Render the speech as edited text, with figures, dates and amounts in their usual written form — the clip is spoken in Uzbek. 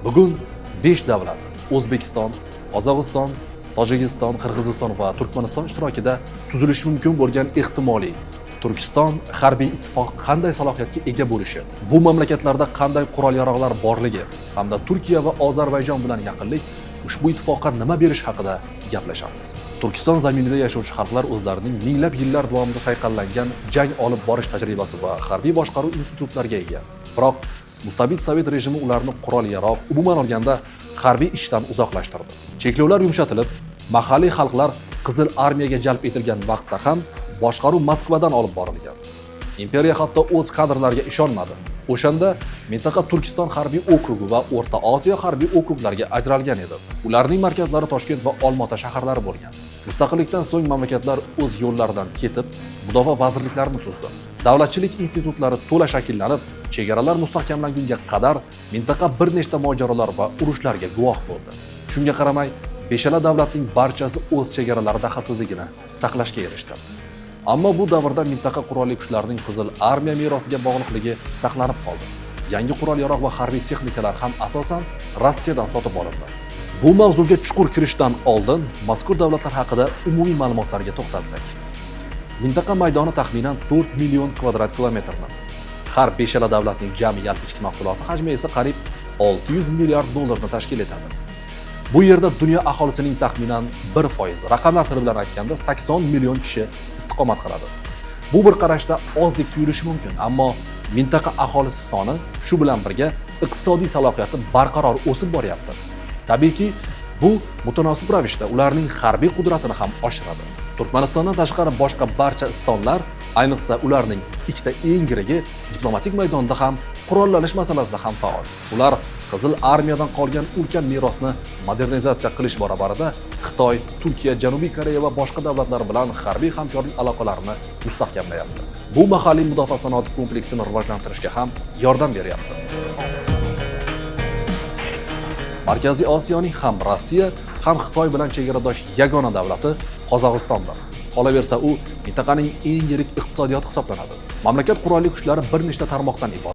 Bugun 5 davlat O'zbekiston, Qozog'iston, Tojikiston, Qirg'iziston va Turkmaniston ishtirokida tuzilishi mumkin bo'lgan ehtimoliy Turkiston harbiy ittifoq qanday salohiyatga ega bo'lishi, bu mamlakatlarda qanday qurol-yarog'lar borligi hamda Turkiya va Ozarbayjon bilan yaqinlik ushbu ittifoqqa nima berish haqida gaplashamiz. Turkiston zaminida yashovchi xalqlar o'zlarining minglab yillar davomida sayqallangan jang olib borish tajribasi va harbiy boshqaruv institutlariga ega. Biroq mustabid sovet rejimi ularni qurol-yarog', umuman olganda harbiy ishdan uzoqlashtirdi. Cheklovlar yumshatilib, mahalliy xalqlar Qizil armiyaga jalb etilgan vaqtda ham boshqaruv Moskvadan olib borilgan. Imperiya hatto o'z kadrlariga ishonmadi. O'shanda mintaqa Turkiston harbiy okrugi va O'rta Osiyo harbiy okruglariga ajralgan edi. Ularning markazlari Toshkent va Olmaota shaharlari bo'lgan. Mustaqillikdan so'ng mamlakatlar o'z yo'llaridan ketib, mudofaa vazirliklarini tuzdi. Davlatchilik institutlari to'la shakllanib, chegaralar mustahkamlangunga qadar mintaqa bir nechta mojarolar va urushlarga guvoh bo'ldi. Shunga qaramay, beshala davlatning barchasi o'z chegaralari daxlsizligini saqlashga erishdi. Ammo bu davrda mintaqa qurolli kuchlarining Qizil armiya merosiga bog'liqligi saqlanib qoldi. Yangi qurol-yarog' va harbiy texnikalar ham asosan Rossiyadan sotib olindi. Bu mavzuga chuqur kirishdan oldin mazkur davlatlar haqida umumiy ma'lumotlarga to'xtalsak. Mintaqa maydoni taxminan 4 million kvadrat kilometrni. Har beshala davlatning jami yalpi ichki mahsuloti hajmi esa qariyb 600 milliard dollarni tashkil etadi. Bu yerda dunyo aholisining taxminan 1%, raqamlar tili bilan aytganda 80 million kishi istiqomat qiladi. Bu bir qarashda ozdek tuyulishi mumkin, ammo mintaqa aholisi soni shu bilan birga iqtisodiy salohiyati barqaror o'sib boryapti. Tabiiyki, bu mutanosib ravishda ularning harbiy qudratini ham oshiradi. Turkmanistondan tashqari boshqa barcha istonlar, ayniqsa ularning ikkita eng yirigi diplomatik maydonda ham qurollanish masalasida ham faol. Ular Qizil armiyadan qolgan ulkan merosni modernizatsiya qilish barobarida Xitoy, Turkiya, Janubiy Koreya va boshqa davlatlar bilan harbiy hamkorlik aloqalarini mustahkamlayapti. Bu mahalliy mudofaa sanoati kompleksini rivojlantirishga ham yordam beryapti. Markaziy Osiyoning ham Rossiya, ham Xitoy bilan chegaradosh yagona davlati Qozog'istondir. Qolaversa, u mintaqaning eng yirik iqtisodiyoti hisoblanadi. Mamlakat qurolli kuchlari bir nechta tarmoqdan iborat.